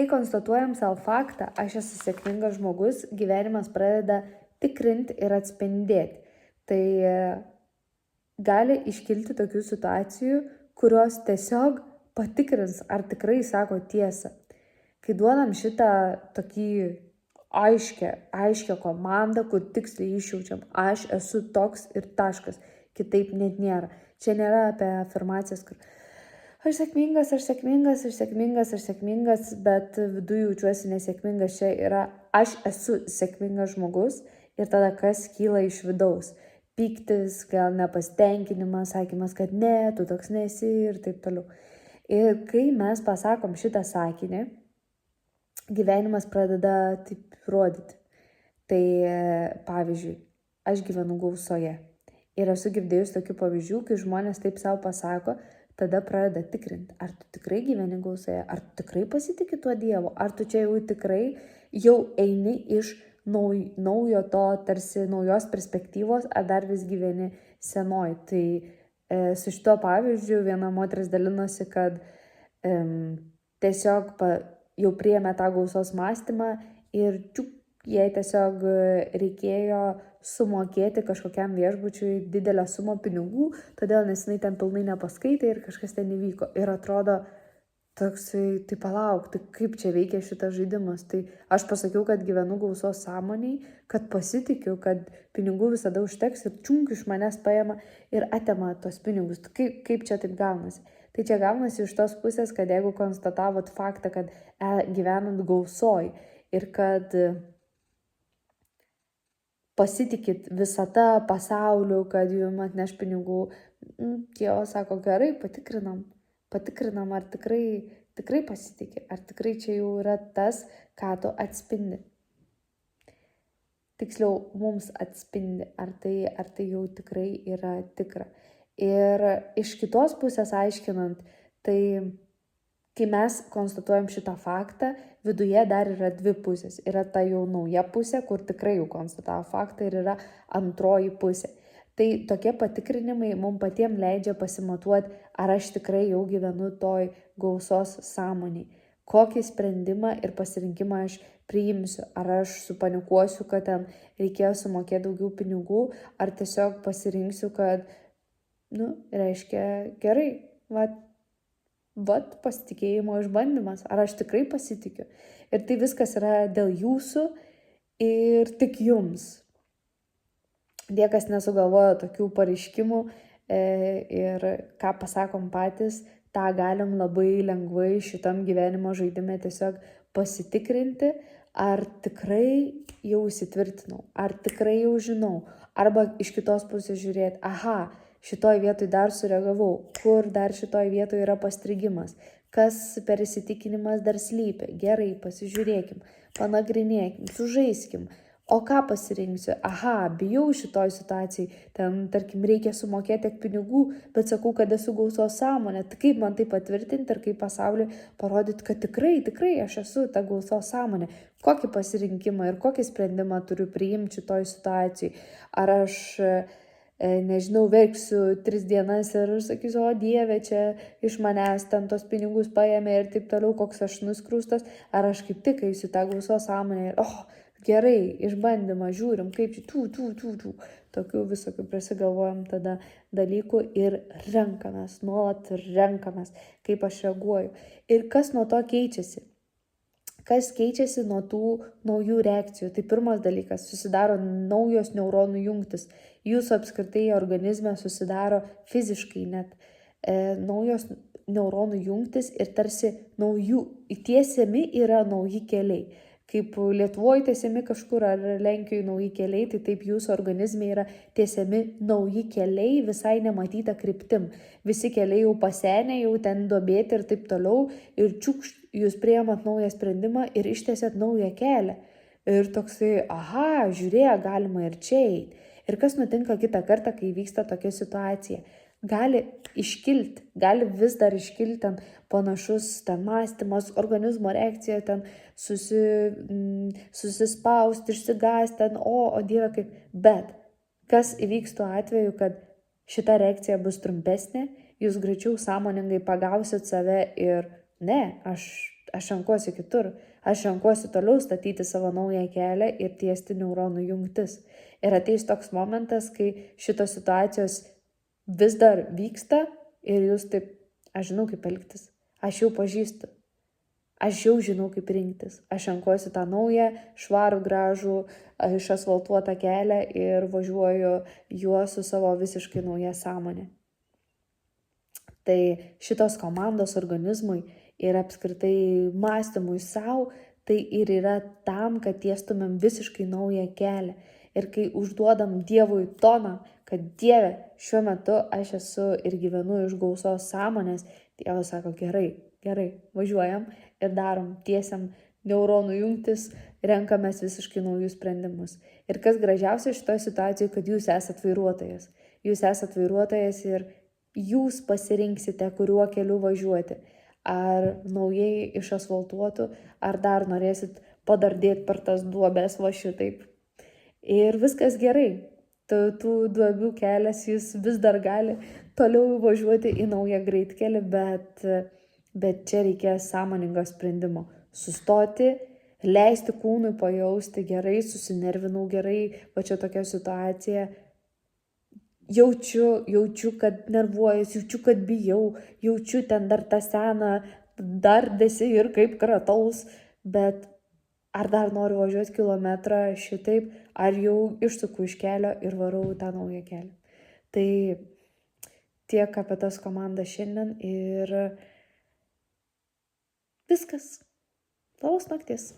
Kai konstatuojam savo faktą, aš esu sėkmingas žmogus, gyvenimas pradeda tikrinti ir atspindėti. Tai gali iškilti tokių situacijų, kurios tiesiog patikrins, ar tikrai sako tiesą. Kai duodam šitą tokį aiškę komandą, kur tiksliai išjaučiam, aš esu toks ir taškas, kitaip net nėra. Čia nėra apie afirmacijas, kur aš sėkmingas, bet viduje jaučiuosi nesėkmingas. Čia yra aš esu sėkmingas žmogus ir tada kas kyla iš vidaus. Pyktis, gal nepasitenkinimas, sakymas, kad ne, tu toks nesi ir taip toliau. Ir kai mes pasakom šitą sakinį, gyvenimas pradeda taip rodyti. Tai pavyzdžiui, aš gyvenu gausoje. Ir esu girdėjus tokių pavyzdžių, kai žmonės taip savo pasako, tada pradeda tikrinti, ar tu tikrai gyveni gausoje, ar tu tikrai pasitiki tuo Dievu, ar tu čia jau tikrai jau eini iš naujo to, tarsi naujos perspektyvos, ar dar vis gyveni senoj. Tai su šito pavyzdžiu viena moteris dalinosi, kad tiesiog jau priėmė tą gausos mąstymą ir jai tiesiog reikėjo sumokėti kažkokiam viešbučiui didelę sumą pinigų, todėl nes jinai ten pilnai nepaskaitė ir kažkas ten įvyko. Ir atrodo, toksai, tai palauk, tai kaip čia veikia šitas žaidimas. Tai aš pasakiau, kad gyvenu gausos sąmoniai, kad pasitikiu, kad pinigų visada užteks ir iš manęs paima ir atima tos pinigus. Kaip čia taip gaunasi? Tai čia gaunasi iš tos pusės, kad jeigu konstatavot faktą, kad gyvenant gausoj ir kad pasitikit visata, pasauliu, kad jums atneš pinigų, Dievas sako, gerai, patikrinam, ar tikrai pasitikė, ar tikrai čia jau yra tas, ką tu atspindi. Tiksliau, mums atspindi, ar tai jau tikrai yra tikra. Ir iš kitos pusės aiškinant, tai kai mes konstatuojam šitą faktą, viduje dar yra dvi pusės. Yra ta jau nauja pusė, kur tikrai jau konstatavo faktą, ir yra antroji pusė. Tai tokie patikrinimai mums patiems leidžia pasimatuoti, ar aš tikrai jau gyvenu toj gausos sąmoniai. Kokį sprendimą ir pasirinkimą aš priimsiu. Ar aš supanikuosiu, kad ten reikėjo sumokėti daugiau pinigų, ar tiesiog pasirinksiu, kad, reiškia, gerai, vat pasitikėjimo išbandymas. Ar aš tikrai pasitikiu. Ir tai viskas yra dėl jūsų ir tik jums. Niekas nesugalvojo tokių pareiškimų ir ką pasakom patys, tą galim labai lengvai šitam gyvenimo žaidime tiesiog pasitikrinti, ar tikrai jau įsitvirtinau, ar tikrai jau žinau, arba iš kitos pusės žiūrėti, šitoj vietoj dar sureagavau, kur dar šitoj vietoj yra pastrigimas, kas per įsitikinimas dar slypi, gerai, pasižiūrėkim, panagrinėkim, sužaiskim. O ką pasirinksiu? Bijau šitoj situacijai, ten, tarkim, reikia sumokėti tiek pinigų, bet sakau, kad esu gausos sąmonė. Tai kaip man tai patvirtinti ir kaip pasauliui parodyti, kad tikrai aš esu ta gausos sąmonė. Kokį pasirinkimą ir kokį sprendimą turiu priimti šitoj situacijai? Ar aš, nežinau, verksiu 3 dienas ir sakysiu, o Dieve, čia iš manęs ten tos pinigus paėmė ir taip toliau, koks aš nuskriaustas? Ar aš kaip tik eisiu tą gausos sąmonę ir, gerai, išbandymą, žiūrim, kaip tokių visokių prisigalvojam tada dalykų ir nuolat renkamės, kaip aš reaguoju. Ir kas nuo to keičiasi? Kas keičiasi nuo tų naujų reakcijų? Tai pirmas dalykas, susidaro naujos neuronų jungtis. Jūsų apskritai organizme susidaro fiziškai net naujos neuronų jungtis ir tarsi tiesiami yra nauji keliai. Kaip Lietuvoje tiesiami kažkur ar Lenkijoje nauji keliai, tai taip jūsų organizme yra tiesiami nauji keliai visai nematyta kryptim. Visi keliai jau pasenę, jau ten duobėti ir taip toliau. Ir jūs priėmat naują sprendimą ir ištiesėt naują kelią. Ir toksai, žiūrėk, galima ir čia eiti. Ir kas nutinka kitą kartą, kai vyksta tokia situacija? Gali vis dar iškilti ten panašus ten mąstymas, organizmo reakcija, ten susispausti, išsigąsti, ten, o Dieve kaip. Bet kas įvyks tuo atveju, kad šita reakcija bus trumpesnė, jūs greičiau sąmoningai pagausit save ir ne, aš renkuosi kitur. Aš renkuosi toliau statyti savo naują kelią ir tiesti neuronų jungtis. Ir ateis toks momentas, kai šitos situacijos vis dar vyksta ir jūs taip, aš žinau, kaip elgtis. Aš jau pažįstu. Aš jau žinau, kaip rinktis. Aš renkuosi tą naują, švarų, gražų, išasfaltuotą kelią ir važiuoju juo su savo visiškai nauja sąmonė. Tai šitos komandos organizmui ir apskritai mąstymui savo, tai ir yra tam, kad tiestumėm visiškai naują kelią. Ir kai užduodam Dievui toną, kad Dieve, šiuo metu aš esu ir gyvenu iš gausos sąmonės, Dievas sako, gerai, važiuojam ir darom, tiesiam neuronų jungtis, renkamės visiškai naujus sprendimus. Ir kas gražiausia šitoje situacijoje, kad jūs esat vairuotojas. Jūs esat vairuotojas ir jūs pasirinksite, kuriuo keliu važiuoti. Ar naujai išasfaltuotų, ar dar norėsit padardėti per tas duobes va šitaip. Ir viskas gerai. Tų duobių kelias jis vis dar gali toliau važiuoti į naują greitkelį, bet čia reikės sąmoningo sprendimo. Sustoti, leisti kūnui pajausti gerai, susinervinau gerai, va čia tokia situacija. Jaučiu, kad nervuojas, jaučiu, kad bijau, jaučiu ten dar tą seną dardėsi ir kaip krataus, bet ar dar noriu važiuoti kilometrą šitaip, ar jau išsuku iš kelio ir varau tą naują kelią. Tai tiek apie tas komandas šiandien ir viskas. Labos nakties.